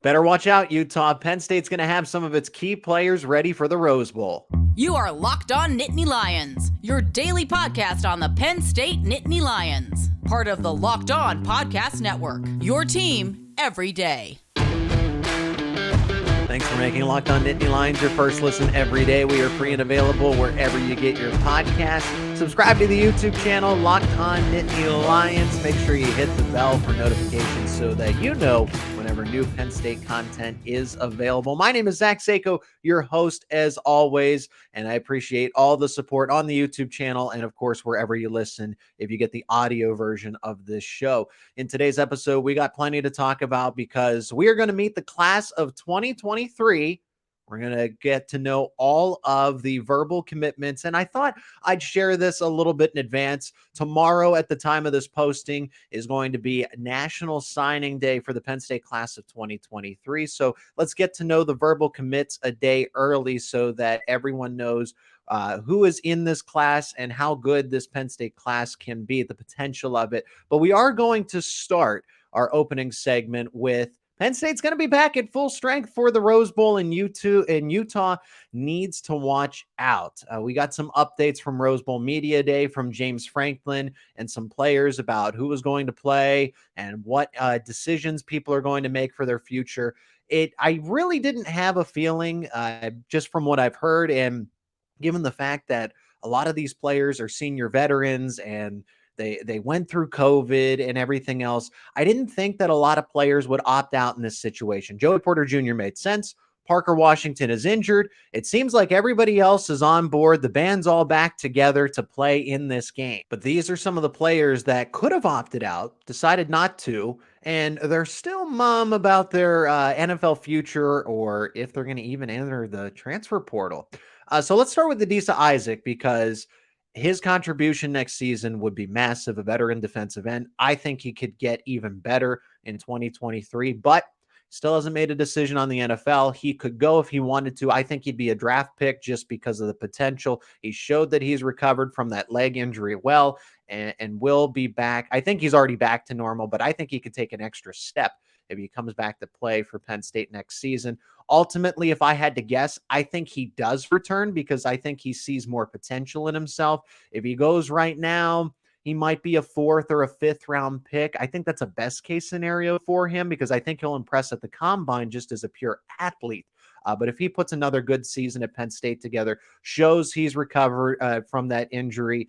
Better watch out, Utah. Penn State's going to have some of its key players ready for the Rose Bowl. You are Locked On Nittany Lions, your daily podcast on the Penn State Nittany Lions. Part of the Locked On Podcast Network, your team every day. Thanks for making Locked On Nittany Lions your first listen every day. We are free and available wherever you get your podcasts. Subscribe to the YouTube channel, Locked On Nittany Lions. Make sure you hit the bell for notifications so that you know whenever new Penn State content is available. My name is Zach Seyko, your host as always, and I appreciate all the support on the YouTube channel and, of course, wherever you listen if you get the audio version of this show. In today's episode, we got plenty to talk about because we are going to meet the class of 2023. We're going to get to know all of the verbal commitments, and I thought I'd share this a little bit in advance. Tomorrow, at the time of this posting, is going to be National Signing Day for the Penn State class of 2023. So let's get to know the verbal commits a day early so that everyone knows who is in this class and how good this Penn State class can be, the potential of it. But we are going to start our opening segment with Penn State's going to be back at full strength for the Rose Bowl, and Utah needs to watch out. We got some updates from Rose Bowl Media Day from James Franklin and some players about who was going to play and what decisions people are going to make for their future. I really didn't have a feeling just from what I've heard, and given the fact that a lot of these players are senior veterans and they went through COVID and everything else, I didn't think that a lot of players would opt out in this situation. Joey Porter Jr. made sense. Parker Washington is injured. It seems like everybody else is on board. The band's all back together to play in this game. But these are some of the players that could have opted out, decided not to, and they're still mum about their NFL future or if they're going to even enter the transfer portal. So let's start with Adisa Isaac because his contribution next season would be massive, a veteran defensive end. I think he could get even better in 2023, but still hasn't made a decision on the NFL. He could go if he wanted to. I think he'd be a draft pick just because of the potential. He showed that he's recovered from that leg injury well and will be back. I think he's already back to normal, but I think he could take an extra step if he comes back to play for Penn State next season. Ultimately, if I had to guess, I think he does return because I think he sees more potential in himself. If he goes right now, he might be a 4th or a 5th round pick. I think that's a best case scenario for him because I think he'll impress at the combine just as a pure athlete. But if he puts another good season at Penn State together, shows he's recovered from that injury,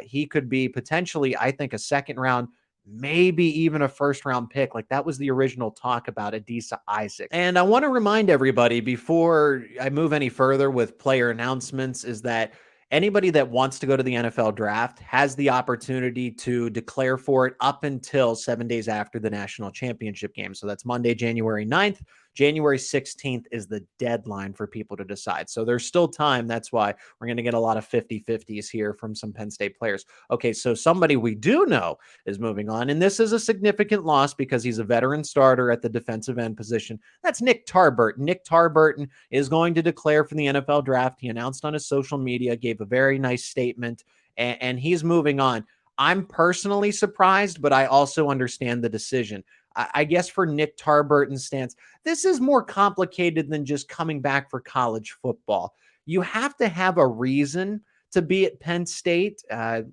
he could be potentially, I think, a 2nd round, maybe even a 1st round pick. Like that was the original talk about Adisa Isaac. And I want to remind everybody before I move any further with player announcements is that anybody that wants to go to the NFL draft has the opportunity to declare for it up until 7 days after the national championship game. So that's Monday, January 9th. January 16th is the deadline for people to decide. So there's still time. That's why we're going to get a lot of 50-50s here from some Penn State players. Okay, so somebody we do know is moving on, and this is a significant loss because he's a veteran starter at the defensive end position. That's Nick Tarburton. Nick Tarburton is going to declare for the NFL draft. He announced on his social media, gave a very nice statement, and he's moving on. I'm personally surprised, but I also understand the decision. I guess for Nick Tarburton's stance, this is more complicated than just coming back for college football. You have to have a reason to be at Penn State.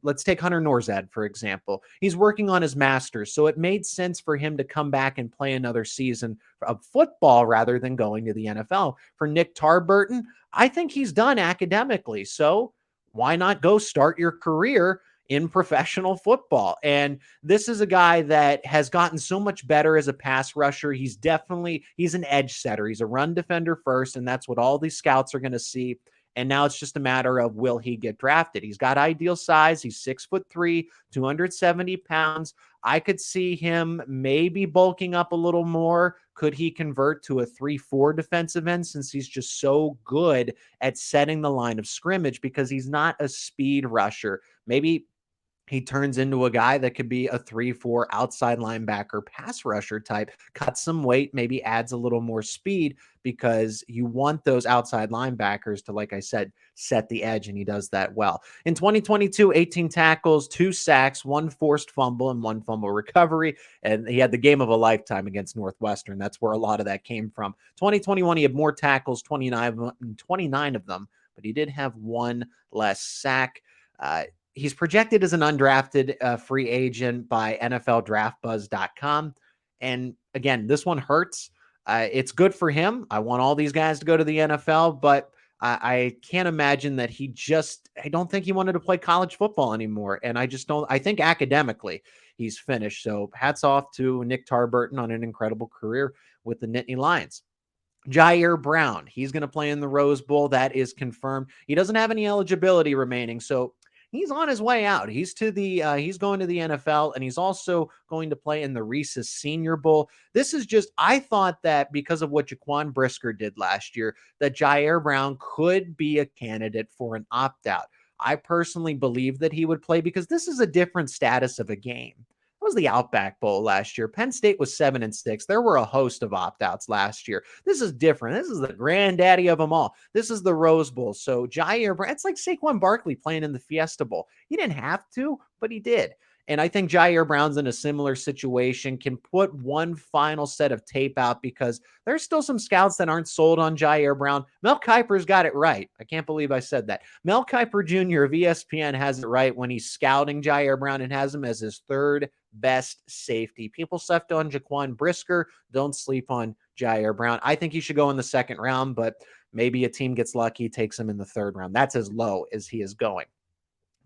Let's take Hunter Norzad, for example. He's working on his master's, so it made sense for him to come back and play another season of football rather than going to the NFL. For Nick Tarburton, I think he's done academically, so why not go start your career in professional football? And this is a guy that has gotten so much better as a pass rusher. He's an edge setter. He's a run defender first, and that's what all these scouts are going to see. And now it's just a matter of, will he get drafted? He's got ideal size. He's 6'3", 270 pounds. I could see him maybe bulking up a little more. Could he convert to a 3-4 defensive end since he's just so good at setting the line of scrimmage because he's not a speed rusher? Maybe he turns into a guy that could be a 3-4 outside linebacker pass rusher type, cuts some weight, maybe adds a little more speed because you want those outside linebackers to, like I said, set the edge, and he does that well. In 2022, 18 tackles, 2 sacks, 1 forced fumble, and 1 fumble recovery, and he had the game of a lifetime against Northwestern. That's where a lot of that came from. 2021, he had more tackles, 29 of them, but he did have 1 less sack. He's projected as an undrafted free agent by NFLDraftBuzz.com. And again, this one hurts. It's good for him. I want all these guys to go to the NFL, but I can't imagine that I don't think he wanted to play college football anymore. And I think academically he's finished. So hats off to Nick Tarburton on an incredible career with the Nittany Lions. Ji'Ayir Brown, he's going to play in the Rose Bowl. That is confirmed. He doesn't have any eligibility remaining, so he's on his way out. He's going to the NFL, and he's also going to play in the Reese's Senior Bowl. I thought that because of what Jaquan Brisker did last year, that Ji'Ayir Brown could be a candidate for an opt-out. I personally believe that he would play because this is a different status of a game. That was the Outback Bowl last year. Penn State was 7-6. There were a host of opt-outs last year. This is different. This is the granddaddy of them all. This is the Rose Bowl. So Ji'Ayir Brown, it's like Saquon Barkley playing in the Fiesta Bowl. He didn't have to, but he did. And I think Ji'Ayir Brown's in a similar situation, can put one final set of tape out because there's still some scouts that aren't sold on Ji'Ayir Brown. Mel Kiper's got it right. I can't believe I said that. Mel Kiper Jr. of ESPN has it right when he's scouting Ji'Ayir Brown and has him as his third best safety. People slept on Jaquan Brisker. Don't sleep on Ji'Ayir Brown. I think he should go in the second round, but maybe a team gets lucky, takes him in the third round. That's as low as he is going.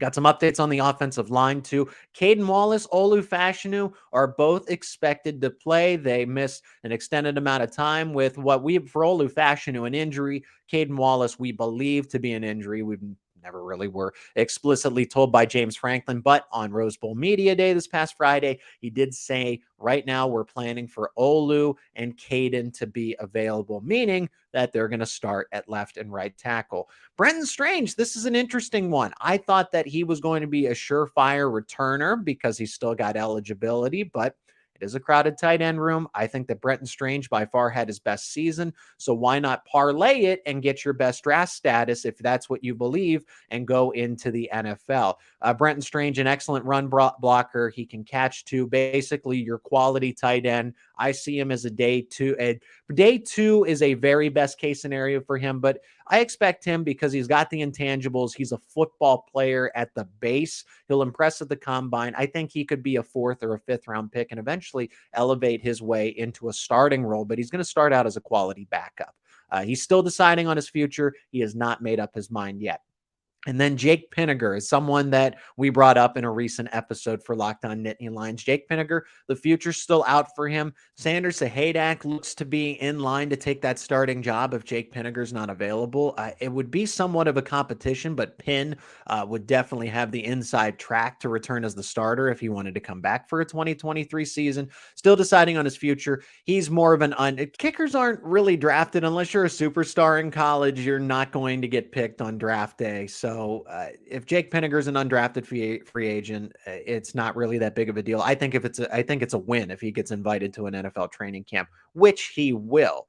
Got some updates on the offensive line, too. Caden Wallace, Olu Fashanu are both expected to play. They missed an extended amount of time with for Olu Fashanu, an injury. Caden Wallace, we believe to be an injury. We've never really were explicitly told by James Franklin, but on Rose Bowl Media Day this past Friday, he did say, right now we're planning for Olu and Caden to be available, meaning that they're going to start at left and right tackle. Brenton Strange, this is an interesting one. I thought that he was going to be a surefire returner because he's still got eligibility, but it is a crowded tight end room. I think that Brenton Strange by far had his best season. So why not parlay it and get your best draft status if that's what you believe and go into the NFL? Brenton Strange, an excellent run blocker. He can catch too. Basically, your quality tight end. I see him as a day two. Day two is a very best case scenario for him, but I expect him because he's got the intangibles. He's a football player at the base. He'll impress at the combine. I think he could be a 4th or a 5th round pick and eventually elevate his way into a starting role, but he's going to start out as a quality backup. He's still deciding on his future. He has not made up his mind yet. And then Jake Pinniger is someone that we brought up in a recent episode for Locked On Nittany Lions. Jake Pinniger, the future's still out for him. Sanders Sahadak looks to be in line to take that starting job if Jake Pinniger's not available. It would be somewhat of a competition, but Pinn would definitely have the inside track to return as the starter if he wanted to come back for a 2023 season. Still deciding on his future. He's more of kickers aren't really drafted unless you're a superstar in college. You're not going to get picked on draft day. So if Jake Pinniger's an undrafted free agent, it's not really that big of a deal. I think it's a win if he gets invited to an NFL training camp, which he will.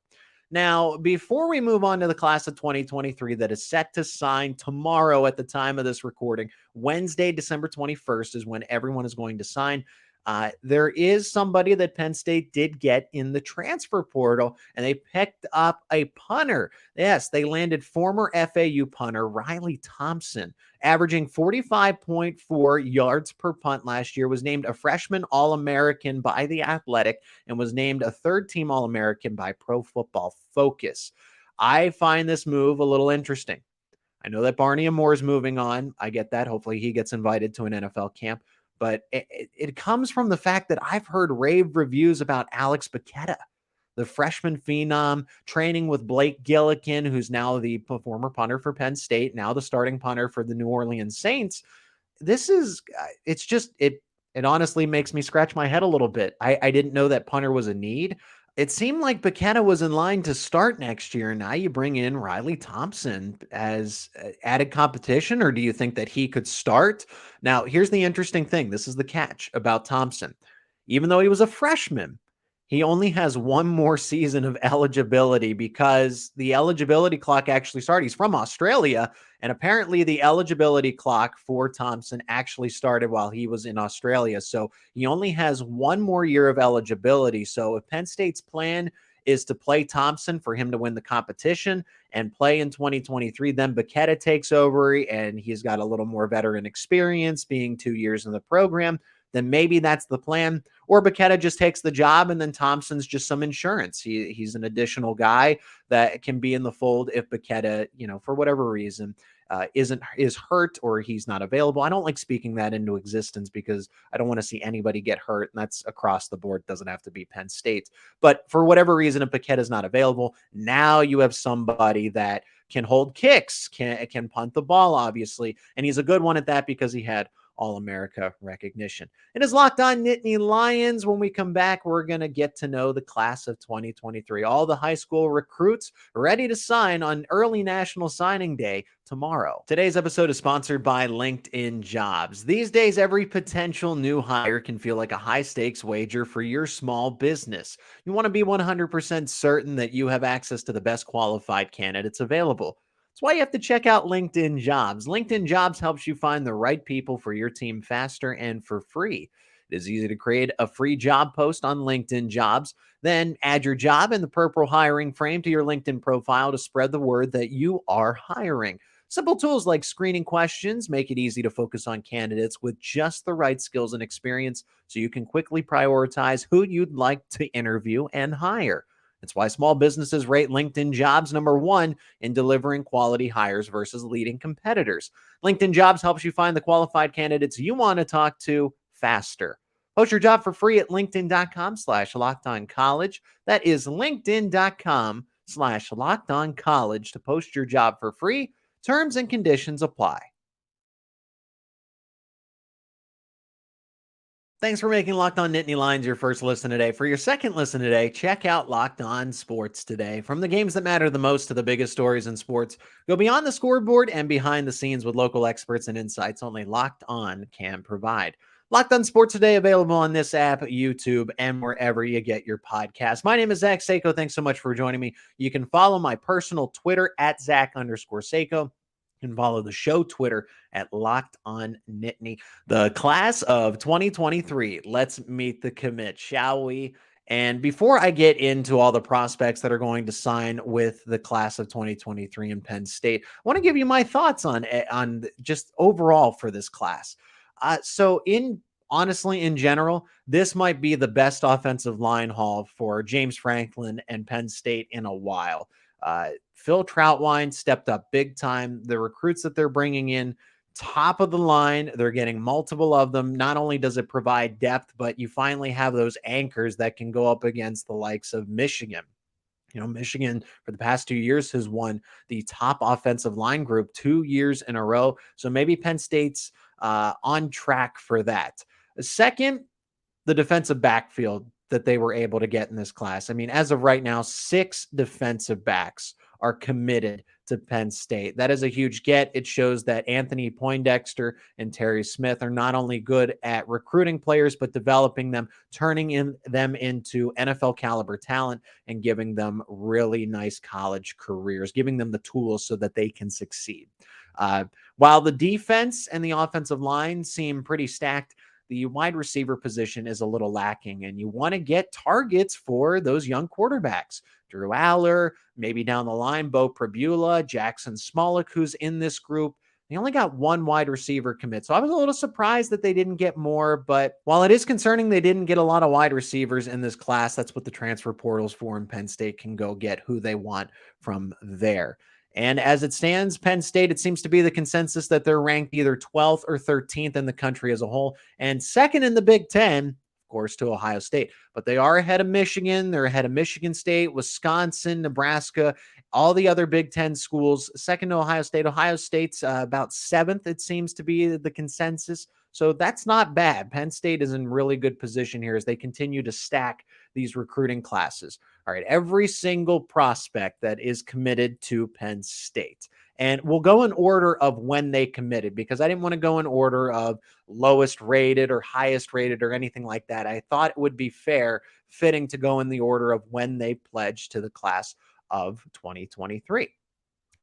Now, before we move on to the class of 2023 that is set to sign tomorrow at the time of this recording, Wednesday, December 21st is when everyone is going to sign. There is somebody that Penn State did get in the transfer portal, and they picked up a punter. Yes, they landed former FAU punter Riley Thompson, averaging 45.4 yards per punt last year, was named a freshman All-American by The Athletic, and was named a third-team All-American by Pro Football Focus. I find this move a little interesting. I know that Barney Moore is moving on. I get that. Hopefully he gets invited to an NFL camp. But it comes from the fact that I've heard rave reviews about Alex Bacchetta, the freshman phenom, training with Blake Gillikin, who's now the former punter for Penn State, now the starting punter for the New Orleans Saints. It honestly makes me scratch my head a little bit. I didn't know that punter was a need. It seemed like Paqueta was in line to start next year. Now you bring in Riley Thompson as added competition, or do you think that he could start? Now, here's the interesting thing. This is the catch about Thompson. Even though he was a freshman, he only has one more season of eligibility because the eligibility clock actually started. He's from Australia, and apparently the eligibility clock for Thompson actually started while he was in Australia. So he only has one more year of eligibility. So if Penn State's plan is to play Thompson for him to win the competition and play in 2023, then Paqueta takes over and he's got a little more veteran experience being 2 years in the program. Then maybe that's the plan. Or Paqueta just takes the job and then Thompson's just some insurance. He's an additional guy that can be in the fold if Paqueta, for whatever reason, is hurt or he's not available. I don't like speaking that into existence because I don't want to see anybody get hurt, and that's across the board. It doesn't have to be Penn State. But for whatever reason, if Paqueta is not available, now you have somebody that can hold kicks, can punt the ball, obviously, and he's a good one at that because he had All-America recognition. It is Locked On Nittany Lions. When we come back, we're going to get to know the class of 2023. All the high school recruits ready to sign on early National Signing Day tomorrow. Today's episode is sponsored by LinkedIn Jobs. These days, every potential new hire can feel like a high-stakes wager for your small business. You want to be 100% certain that you have access to the best qualified candidates available. That's why you have to check out LinkedIn Jobs. LinkedIn Jobs helps you find the right people for your team faster and for free. It is easy to create a free job post on LinkedIn Jobs, then add your job in the purple hiring frame to your LinkedIn profile to spread the word that you are hiring. Simple tools like screening questions make it easy to focus on candidates with just the right skills and experience so you can quickly prioritize who you'd like to interview and hire. That's why small businesses rate LinkedIn Jobs #1 in delivering quality hires versus leading competitors. LinkedIn Jobs helps you find the qualified candidates you want to talk to faster. Post your job for free at linkedin.com/lockedoncollege. That is linkedin.com/lockedoncollege to post your job for free. Terms and conditions apply. Thanks for making Locked On Nittany Lions your first listen today. For your second listen today, check out Locked On Sports Today. From the games that matter the most to the biggest stories in sports, go beyond the scoreboard and behind the scenes with local experts and insights only Locked On can provide. Locked On Sports Today available on this app, YouTube, and wherever you get your podcasts. My name is Zach Seyko. Thanks so much for joining me. You can follow my personal Twitter at Zach_Seyko. You can follow the show Twitter at Locked On Nittany. The class of 2023. Let's meet the commit, shall we? And before I get into all the prospects that are going to sign with the class of 2023 in Penn State, I want to give you my thoughts on just overall for this class. Honestly, in general, this might be the best offensive line haul for James Franklin and Penn State in a while. Phil Troutwine stepped up big time. The recruits that they're bringing in, top of the line, they're getting multiple of them. Not only does it provide depth, but you finally have those anchors that can go up against the likes of Michigan. Michigan for the past 2 years has won the top offensive line group 2 years in a row. So maybe Penn State's on track for that. Second, the defensive backfield that they were able to get in this class. I mean, as of right now, 6 defensive backs are committed to Penn State. That is a huge get. It shows that Anthony Poindexter and Terry Smith are not only good at recruiting players, but developing them, turning them into NFL caliber talent and giving them really nice college careers, giving them the tools so that they can succeed. While the defense and the offensive line seem pretty stacked, the wide receiver position is a little lacking, and you want to get targets for those young quarterbacks. Drew Aller, maybe down the line, Bo Pribula, Jackson Smolik, who's in this group. They only got 1 wide receiver commit, so I was a little surprised that they didn't get more, but while it is concerning they didn't get a lot of wide receivers in this class, that's what the transfer portal's for, and Penn State can go get who they want from there. And as it stands, Penn State, it seems to be the consensus that they're ranked either 12th or 13th in the country as a whole, and second in the Big Ten, of course, to Ohio State. But they are ahead of Michigan. They're ahead of Michigan State, Wisconsin, Nebraska, all the other Big Ten schools. Second to Ohio State. Ohio State's about 7th, it seems to be the consensus. So that's not bad. Penn State is in really good position here as they continue to stack these recruiting classes. All right, every single prospect that is committed to Penn State. And we'll go in order of when they committed because I didn't want to go in order of lowest rated or highest rated or anything like that. I thought it would be fitting to go in the order of when they pledged to the class of 2023.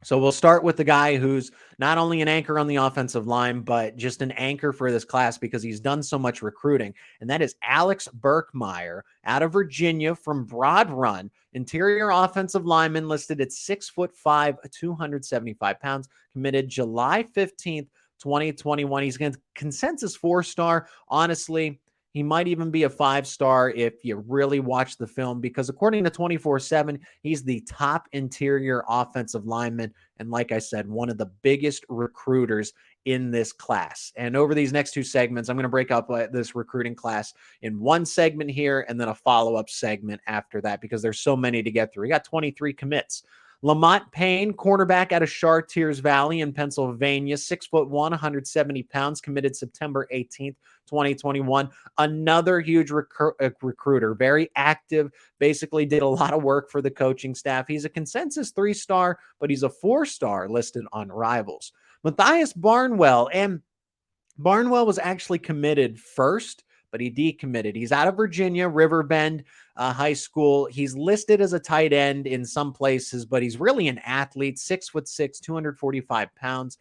So we'll start with the guy who's not only an anchor on the offensive line, but just an anchor for this class because he's done so much recruiting. And that is Alex Birchmeier out of Virginia from Broad Run, interior offensive lineman listed at 6'5", 275 pounds, committed July 15th, 2021. He's going to consensus 4-star. Honestly, he might even be a 5-star if you really watch the film because according to 24/7, he's the top interior offensive lineman. And like I said, one of the biggest recruiters in this class. And over these next two segments, I'm going to break up this recruiting class in one segment here and then a follow-up segment after that because there's so many to get through. We got 23 commits. Lamont Payne, cornerback out of Chartiers Valley in Pennsylvania, 6'1", 170 pounds, committed September 18th, 2021. Another huge recruiter, very active, basically did a lot of work for the coaching staff. He's a consensus 3-star, but he's a 4-star listed on Rivals. Matthias Barnwell, and Barnwell was actually committed first, but he decommitted. He's out of Virginia, Riverbend High School. He's listed as a tight end in some places, but he's really an athlete, 6'6", 245 pounds,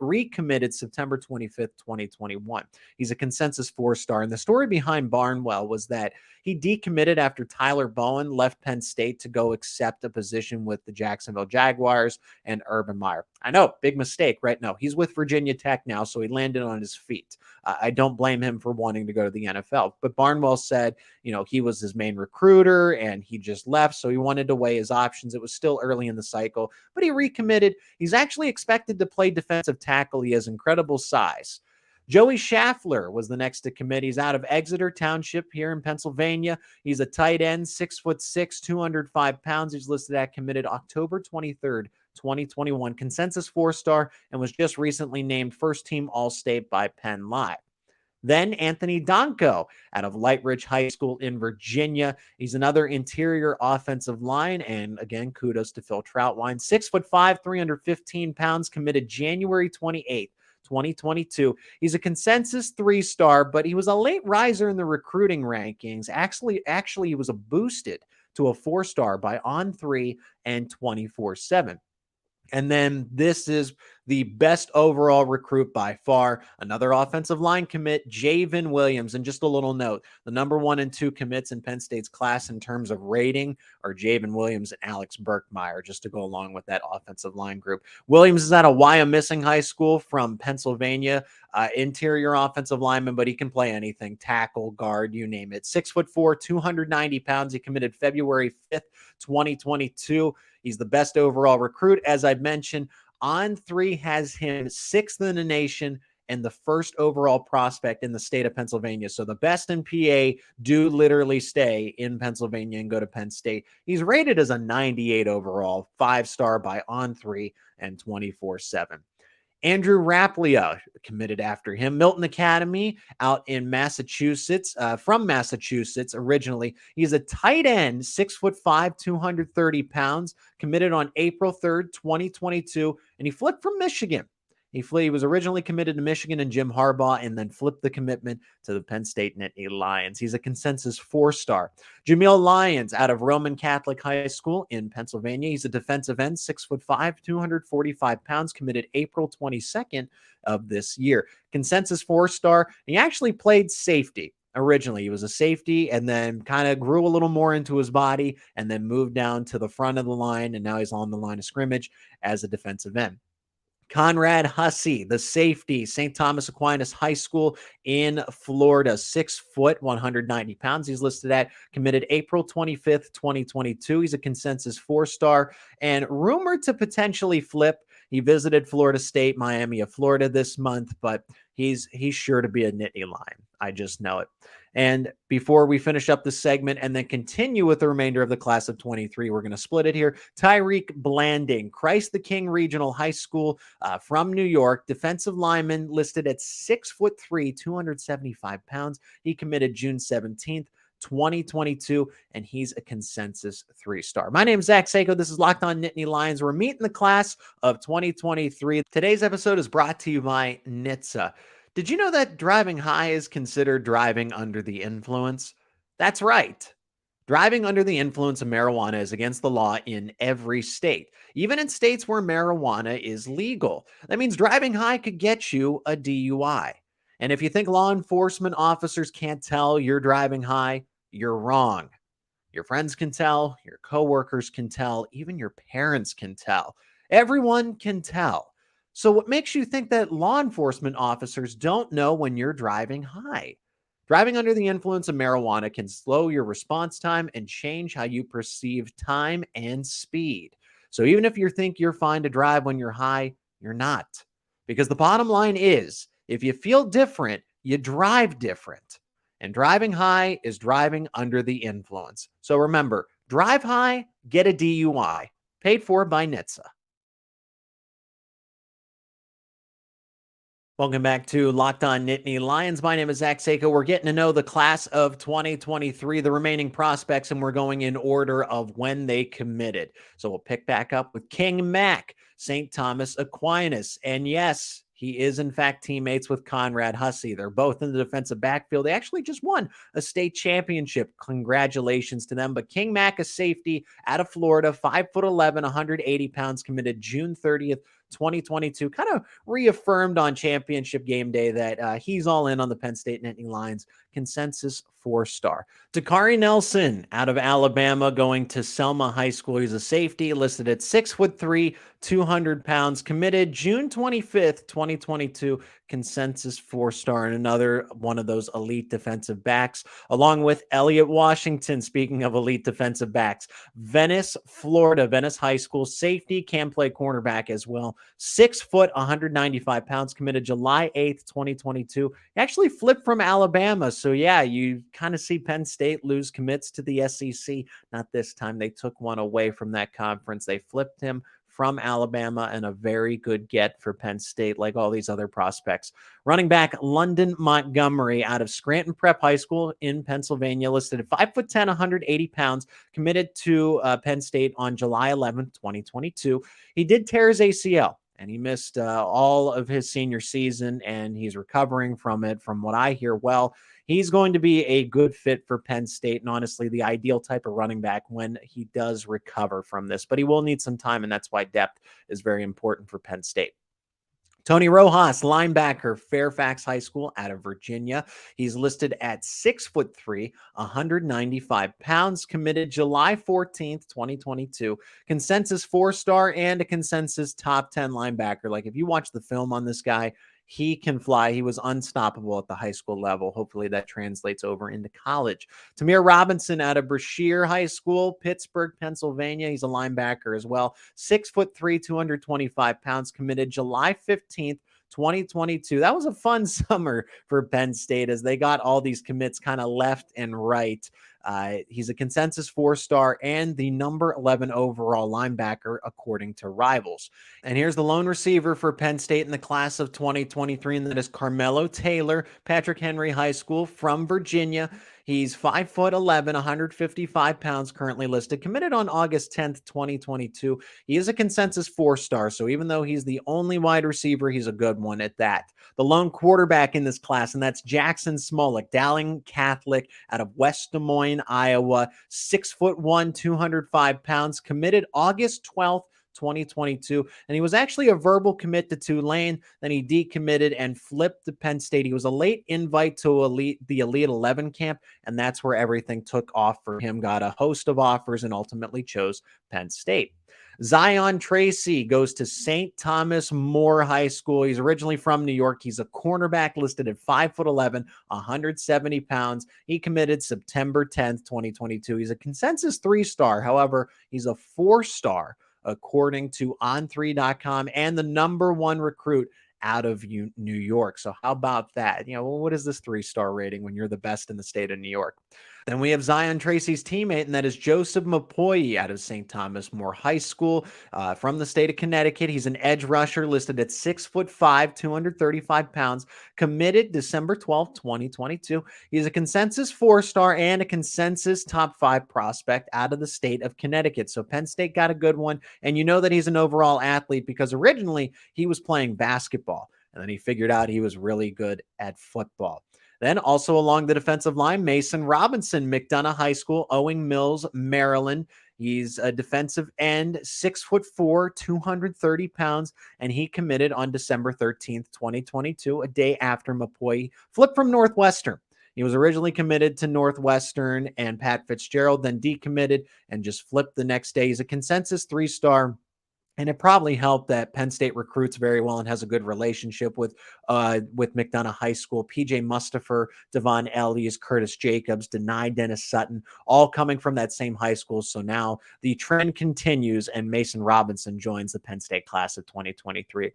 recommitted September 25th, 2021. He's a consensus 4-star. And the story behind Barnwell was that he decommitted after Tyler Bowen left Penn State to go accept a position with the Jacksonville Jaguars and Urban Meyer. I know, big mistake, right? No, he's with Virginia Tech now, so he landed on his feet. I don't blame him for wanting to go to the NFL. But Barnwell said, he was his main recruiter and he just left, so he wanted to weigh his options. It was still early in the cycle, but he recommitted. He's actually expected to play defensive tackle. He has incredible size. Joey Schaffler was the next to commit. He's out of Exeter Township here in Pennsylvania. He's a tight end, 6'6", 205 pounds. He's listed at committed October 23rd, 2021. Consensus 4-star and was just recently named first-team All-State by Penn Live. Then Anthony Donko out of Light Ridge High School in Virginia. He's another interior offensive line. And again, kudos to Phil Troutwine. 6'5", 315 pounds, committed January 28th, 2022. He's a consensus 3-star, but he was a late riser in the recruiting rankings. Actually, he was boosted to a 4-star by On3 and 24/7. And then this is the best overall recruit by far. Another offensive line commit, Javen Williams. And just a little note, the number 1 and 2 commits in Penn State's class in terms of rating are Javen Williams and Alex Birchmeier, just to go along with that offensive line group. Williams is out of Wyomissing High School from Pennsylvania, interior offensive lineman, but he can play anything, tackle, guard, you name it. 6'4", 290 pounds. He committed February 5th, 2022. He's the best overall recruit. As I've mentioned, On3 has him 6th in the nation and the first overall prospect in the state of Pennsylvania. So the best in PA do literally stay in Pennsylvania and go to Penn State. He's rated as a 98 overall, 5-star by On3 and 24/7. Andrew Raplia committed after him. Milton Academy out in Massachusetts, from Massachusetts originally. He's a tight end, 6'5", 230 pounds, committed on April 3rd, 2022, and he flipped from Michigan. He was originally committed to Michigan and Jim Harbaugh and then flipped the commitment to the Penn State Nittany Lions. He's a consensus 4-star. Ji'Ayir Lyons out of Roman Catholic High School in Pennsylvania. He's a defensive end, 6'5", 245 pounds, committed April 22nd of this year. Consensus 4-star. He actually played safety. Originally, he was a safety and then kind of grew a little more into his body and then moved down to the front of the line, and now he's on the line of scrimmage as a defensive end. Conrad Hussey, the safety, St. Thomas Aquinas High School in Florida, 6 foot, 190 pounds. He's listed at committed April 25th, 2022. He's a consensus 4-star and rumored to potentially flip. He visited Florida State, Miami of Florida this month, but he's sure to be a Nittany Lion. I just know it. And before we finish up this segment and then continue with the remainder of the class of 23, we're going to split it here. Tyreek Blanding, Christ the King Regional High School from New York, defensive lineman listed at 6'3", 275 pounds. He committed June 17th, 2022, and he's a consensus 3-star. My name is Zach Seyko. This is Locked On Nittany Lions. We're meeting the class of 2023. Today's episode is brought to you by NHTSA. Did you know that driving high is considered driving under the influence? That's right. Driving under the influence of marijuana is against the law in every state, even in states where marijuana is legal. That means driving high could get you a DUI. And if you think law enforcement officers can't tell you're driving high, you're wrong. Your friends can tell, your coworkers can tell, even your parents can tell. Everyone can tell. So what makes you think that law enforcement officers don't know when you're driving high? Driving under the influence of marijuana can slow your response time and change how you perceive time and speed. So even if you think you're fine to drive when you're high, you're not. Because the bottom line is, if you feel different, you drive different. And driving high is driving under the influence. So remember, drive high, get a DUI. Paid for by NHTSA. Welcome back to Locked On Nittany Lions. My name is Zach Seyko. We're getting to know the class of 2023, the remaining prospects, and we're going in order of when they committed. So we'll pick back up with King Mac, St. Thomas Aquinas. And yes, he is, in fact, teammates with Conrad Hussey. They're both in the defensive backfield. They actually just won a state championship. Congratulations to them. But King Mac, a safety out of Florida, 5'11", 180 pounds, committed June 30th, 2022, kind of reaffirmed on championship game day that he's all in on the Penn State Nittany Lions. Consensus 4-star. Takari Nelson out of Alabama going to Selma High School. He's a safety listed at 6'3", 200 pounds, committed June 25th, 2022. Consensus 4-star, and another one of those elite defensive backs, along with Elliott Washington. Speaking of elite defensive backs, Venice, Florida, Venice High School safety, can play cornerback as well. 6 foot, 195 pounds, committed July 8th, 2022. He actually flipped from Alabama. So yeah, you kind of see Penn State lose commits to the SEC. Not this time. They took one away from that conference. They flipped him from Alabama, and a very good get for Penn State, like all these other prospects. Running back London Montgomery out of Scranton Prep High School in Pennsylvania, listed at 5'10", 180 pounds, committed to Penn State on July 11th, 2022. He did tear his ACL, and he missed all of his senior season, and he's recovering from it, from what I hear. Well, he's going to be a good fit for Penn State, and honestly, the ideal type of running back when he does recover from this. But he will need some time, and that's why depth is very important for Penn State. Tony Rojas, linebacker, Fairfax High School out of Virginia. He's listed at 6'3", 195 pounds, committed July 14th, 2022. Consensus 4-star and a consensus top 10 linebacker. Like, if you watch the film on this guy, he can fly. He was unstoppable at the high school level. Hopefully that translates over into college. Tamir Robinson out of Birchmeier High School, Pittsburgh, Pennsylvania. He's a linebacker as well. 6'3", 225 pounds, committed July 15th, 2022. That was a fun summer for Penn State as they got all these commits kind of left and right. He's a consensus 4-star and the number 11 overall linebacker, according to Rivals. And here's the lone receiver for Penn State in the class of 2023, and that is Carmelo Taylor, Patrick Henry High School from Virginia. He's 5'11", 155 pounds, currently listed, committed on August 10th, 2022. He is a consensus 4-star, so even though he's the only wide receiver, he's a good one at that. The lone quarterback in this class, and that's Jackson Smolik, Dowling Catholic out of West Des Moines, Iowa, 6'1", 205 pounds, committed August 12th, 2022, and he was actually a verbal commit to Tulane. Then he decommitted and flipped to Penn State. He was a late invite to the Elite 11 camp, and that's where everything took off for him. Got a host of offers and ultimately chose Penn State. Zion Tracy goes to St. Thomas More High School. He's originally from New York. He's a cornerback listed at 5'11", 170 pounds. He committed September 10th, 2022. He's a consensus 3-star. However, he's a 4-star according to On3.com and the number 1 recruit out of New York. So how about that? You know, what is this 3-star rating when you're the best in the state of New York? Then we have Zion Tracy's teammate, and that is Joseph Mapoyi out of St. Thomas More High School from the state of Connecticut. He's an edge rusher listed at 6'5", 235 pounds, committed December 12th, 2022. He's a consensus 4-star and a consensus top 5 prospect out of the state of Connecticut. So Penn State got a good one, and you know that he's an overall athlete because originally he was playing basketball, and then he figured out he was really good at football. Then also along the defensive line, Mason Robinson, McDonough High School, Owing Mills, Maryland. He's a defensive end, 6'4", 230 pounds, and he committed on December 13th, 2022, a day after Mapoyi flipped from Northwestern. He was originally committed to Northwestern and Pat Fitzgerald, then decommitted and just flipped the next day. He's a consensus 3-star. And it probably helped that Penn State recruits very well and has a good relationship with McDonough High School. PJ Mustafer, Devon Ellies, Curtis Jacobs, Dennis Sutton, all coming from that same high school. So now the trend continues, and Mason Robinson joins the Penn State class of 2023.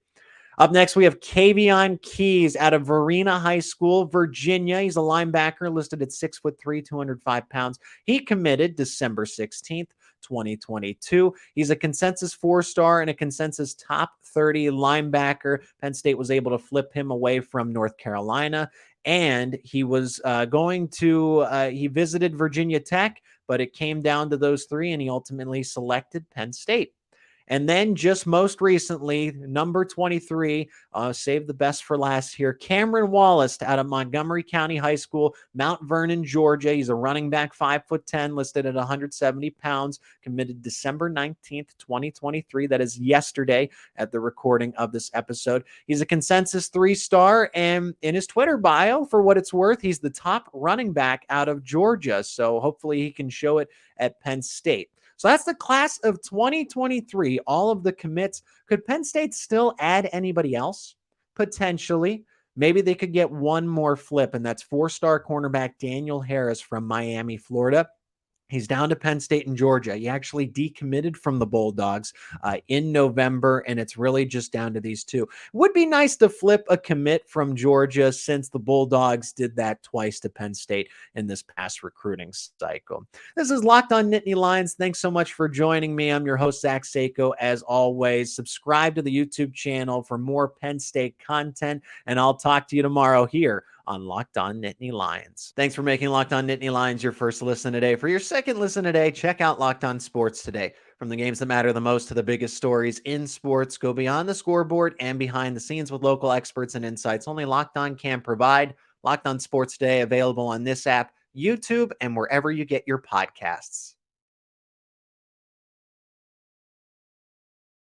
Up next, we have Kaveion Keys out of Varina High School, Virginia. He's a linebacker listed at 6'3", 205 pounds. He committed December 16th. 2022. He's a consensus 4-star and a consensus top 30 linebacker. Penn State was able to flip him away from North Carolina, and he was he visited Virginia Tech, but it came down to those three, and he ultimately selected Penn State. And then just most recently, number 23, save the best for last here, Cameron Wallace out of Montgomery County High School, Mount Vernon, Georgia. He's a running back, 5'10", listed at 170 pounds, committed December 19th, 2023. That is yesterday at the recording of this episode. He's a consensus 3-star, and in his Twitter bio, for what it's worth, he's the top running back out of Georgia. So hopefully he can show it at Penn State. So that's the class of 2023, all of the commits. Could Penn State still add anybody else? Potentially. Maybe they could get one more flip, and that's 4-star cornerback Daniel Harris from Miami, Florida. He's down to Penn State and Georgia. He actually decommitted from the Bulldogs in November, and it's really just down to these two. Would be nice to flip a commit from Georgia since the Bulldogs did that twice to Penn State in this past recruiting cycle. This is Locked On Nittany Lions. Thanks so much for joining me. I'm your host, Zach Seyko. As always, subscribe to the YouTube channel for more Penn State content, and I'll talk to you tomorrow here on Locked On Nittany Lions. Thanks for making Locked On Nittany Lions your first listen today. For your second listen today, check out Locked On Sports Today. From the games that matter the most to the biggest stories in sports, go beyond the scoreboard and behind the scenes with local experts and insights only Locked On can provide. Locked On Sports Today, available on this app, YouTube, and wherever you get your podcasts.